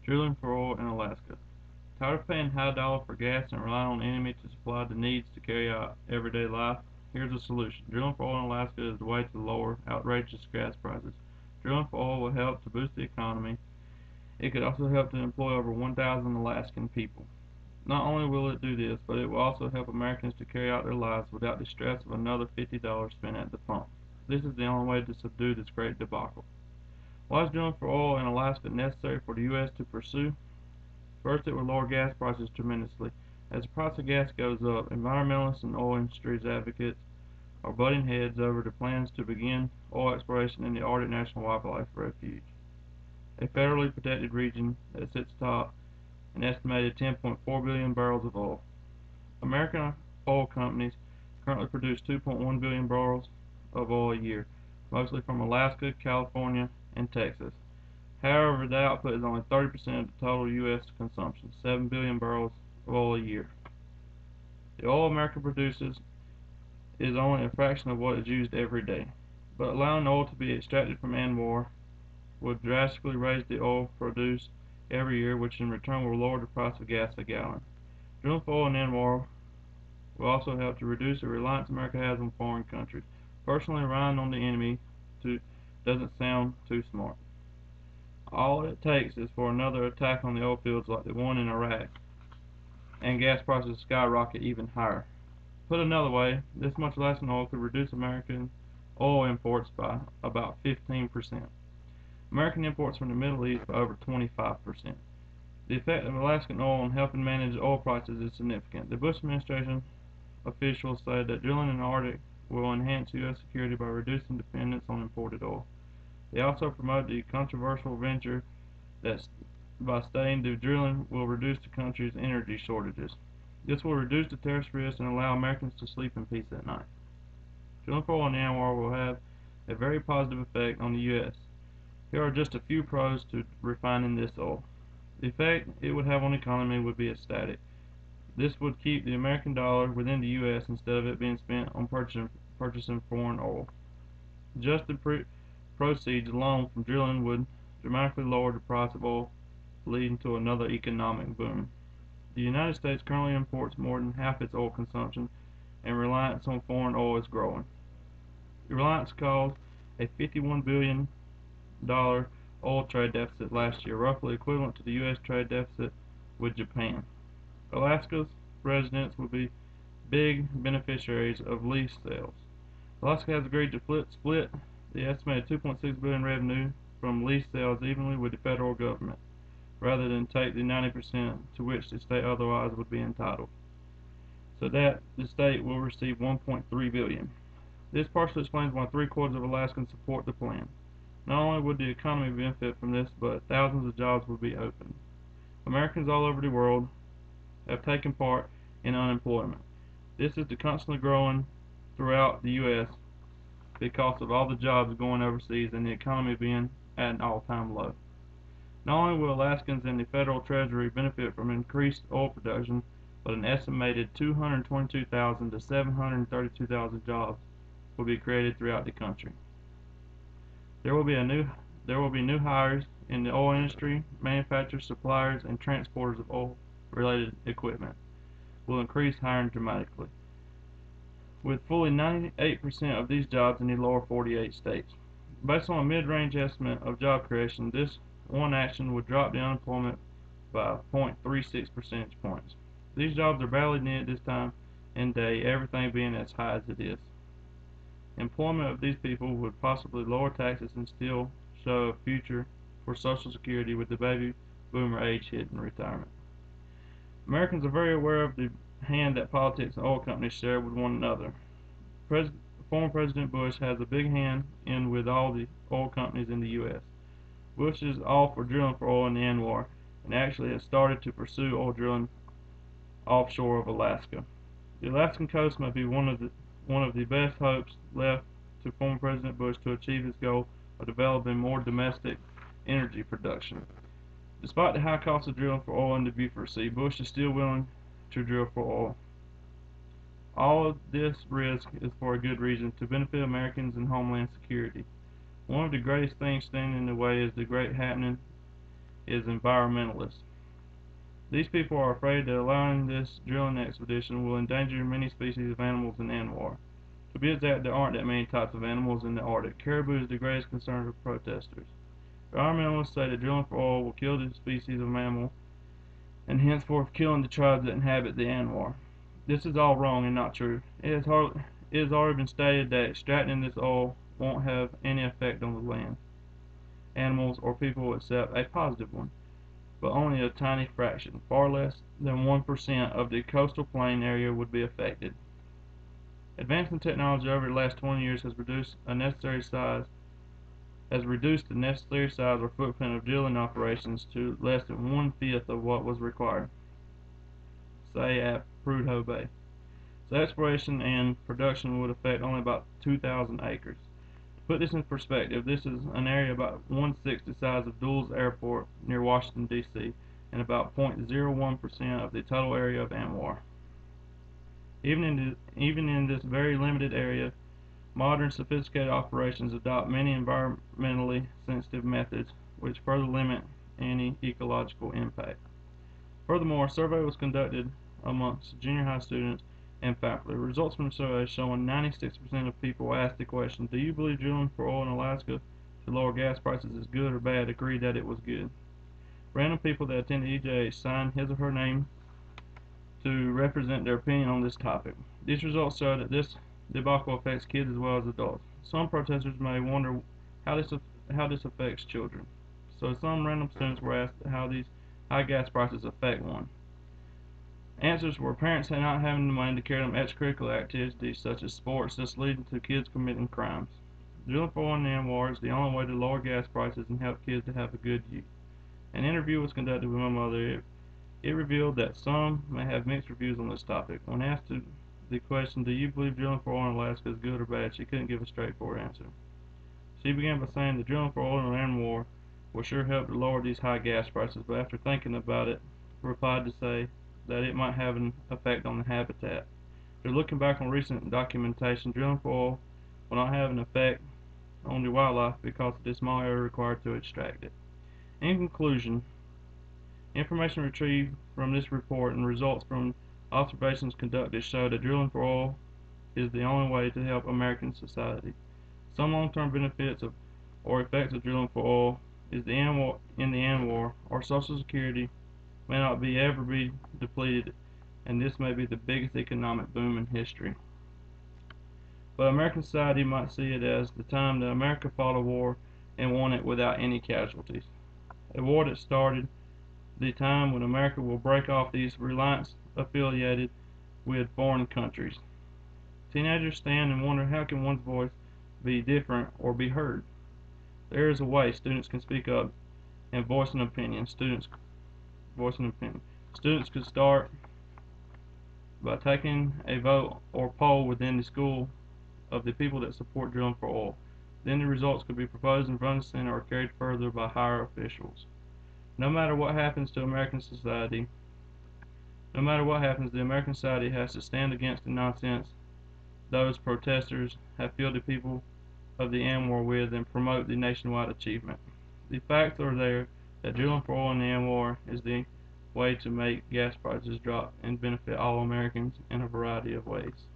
Drilling for oil in Alaska. Tired of paying high dollar for gas and relying on the enemy to supply the needs to carry out everyday life? Here's a solution. Drilling for oil in Alaska is the way to lower outrageous gas prices. Drilling for oil will help to boost the economy. It could also help to employ over 1,000 Alaskan people. Not only will it do this, but it will also help Americans to carry out their lives without the stress of another $50 spent at the pump. This is the only way to subdue this great debacle. Why is drilling for oil in Alaska necessary for the U.S. to pursue? First, it will lower gas prices tremendously. As the price of gas goes up, environmentalists and oil industry advocates are butting heads over the plans to begin oil exploration in the Arctic National Wildlife Refuge, a federally protected region that sits atop an estimated 10.4 billion barrels of oil. American oil companies currently produce 2.1 billion barrels of oil a year, mostly from Alaska, California, and Texas. However, the output is only 30% of the total U.S. consumption, 7 billion barrels of oil a year. The oil America produces is only a fraction of what is used every day, but allowing oil to be extracted from ANWR would drastically raise the oil produced every year, which in return will lower the price of gas a gallon. Drilling for oil in ANWR will also help to reduce the reliance America has on foreign countries. Personally, relying on the enemy doesn't sound too smart. All it takes is for another attack on the oil fields like the one in Iraq, and gas prices skyrocket even higher. Put another way, this much Alaskan oil could reduce American oil imports by about 15%. American imports from the Middle East by over 25%. The effect of Alaskan oil on helping manage oil prices is significant. The Bush administration officials say that drilling in the Arctic will enhance U.S. security by reducing dependence on imported oil. They also promote the controversial venture that by stating the drilling will reduce the country's energy shortages. This will reduce the terrorist risk and allow Americans to sleep in peace at night. Drilling for oil in Anwar will have a very positive effect on the U.S. Here are just a few pros to refining this oil. The effect it would have on the economy would be ecstatic. This would keep the American dollar within the U.S. instead of it being spent on purchasing foreign oil. Just the proceeds alone from drilling would dramatically lower the price of oil, leading to another economic boom. The United States currently imports more than half its oil consumption, and reliance on foreign oil is growing. The reliance caused a $51 billion oil trade deficit last year, roughly equivalent to the U.S. trade deficit with Japan. Alaska's residents will be big beneficiaries of lease sales. Alaska has agreed to split the estimated $2.6 billion revenue from lease sales evenly with the federal government, rather than take the 90% to which the state otherwise would be entitled, so that the state will receive $1.3 billion. This partially explains why 3/4 of Alaskans support the plan. Not only would the economy benefit from this, but thousands of jobs would be opened. Americans all over the world have taken part in unemployment. This is constantly growing throughout the U.S. because of all the jobs going overseas and the economy being at an all-time low. Not only will Alaskans and the federal treasury benefit from increased oil production, but an estimated 222,000 to 732,000 jobs will be created throughout the country. There will be new hires in the oil industry. Manufacturers, suppliers, and transporters of oil-related equipment will increase hiring dramatically, with fully 98% of these jobs in the lower 48 states. Based on a mid-range estimate of job creation, this one action would drop the unemployment by 0.36 percentage points. These jobs are badly needed this time and day, everything being as high as it is. Employment of these people would possibly lower taxes and still show a future for Social Security with the baby boomer age hitting retirement. Americans are very aware of the hand that politics and oil companies share with one another. Former President Bush has a big hand in with all the oil companies in the U.S. Bush is all for drilling for oil in the Anwar, and actually has started to pursue oil drilling offshore of Alaska. The Alaskan coast may be one of the best hopes left to former President Bush to achieve his goal of developing more domestic energy production. Despite the high cost of drilling for oil in the Beaufort Sea, Bush is still willing to drill for oil. All of this risk is for a good reason, to benefit Americans and homeland security. One of the greatest things standing in the way is the great happening is environmentalists. These people are afraid that allowing this drilling expedition will endanger many species of animals in Anwar. To be exact, there aren't that many types of animals in the Arctic. Caribou is the greatest concern of protesters. Environmentalists say that drilling for oil will kill the species of mammal and henceforth killing the tribes that inhabit the Anwar. This is all wrong and not true. It has already been stated that extracting this oil won't have any effect on the land, animals, or people except a positive one, but only a tiny fraction. Far less than 1% of the coastal plain area would be affected. Advancing technology over the last 20 years has reduced the necessary size or footprint of drilling operations to less than 1/5 of what was required, say at Prudhoe Bay. So exploration and production would affect only about 2,000 acres. To put this in perspective, this is an area about 1/6 the size of Dulles Airport near Washington, D.C., and about 0.01% of the total area of Anwar. Even in this very limited area, modern sophisticated operations adopt many environmentally sensitive methods which further limit any ecological impact. Furthermore, a survey was conducted amongst junior high students and faculty. Results from the survey showing 96% of people asked the question, "Do you believe drilling for oil in Alaska to lower gas prices is good or bad?" agreed that it was good. Random people that attended EJH signed his or her name to represent their opinion on this topic. These results show that this debacle affects kids as well as adults. Some protesters may wonder how this affects children. So some random students were asked how these high gas prices affect one. Answers were parents not having the money to carry them extracurricular activities such as sports, thus leading to kids committing crimes. Drilling for oil in Anwar is the only way to lower gas prices and help kids to have a good youth. An interview was conducted with my mother. It revealed that some may have mixed reviews on this topic. When asked the question, "Do you believe drilling for oil in Alaska is good or bad?" she couldn't give a straightforward answer. She began by saying that drilling for oil in Anwar will sure help to lower these high gas prices, but after thinking about it, replied to say that it might have an effect on the habitat. After looking back on recent documentation, drilling for oil will not have an effect on the wildlife because of the small area required to extract it. In conclusion, information retrieved from this report and results from observations conducted show that drilling for oil is the only way to help American society. Some long-term benefits or effects of drilling for oil in the Anwar or Social Security may not ever be depleted, and this may be the biggest economic boom in history. But American society might see it as the time that America fought a war and won it without any casualties. A war that started the time when America will break off these alliances affiliated with foreign countries. Teenagers stand and wonder how can one's voice be different or be heard. There is a way students can speak up and voice an opinion. Students could start by taking a vote or poll within the school of the people that support drilling for oil. Then the results could be proposed in front of the Senate or carried further by higher officials. No matter what happens, the American society has to stand against the nonsense those protesters have filled the people of the Anwar with and promote the nationwide achievement. The facts are there that drilling for oil in the Anwar is the way to make gas prices drop and benefit all Americans in a variety of ways.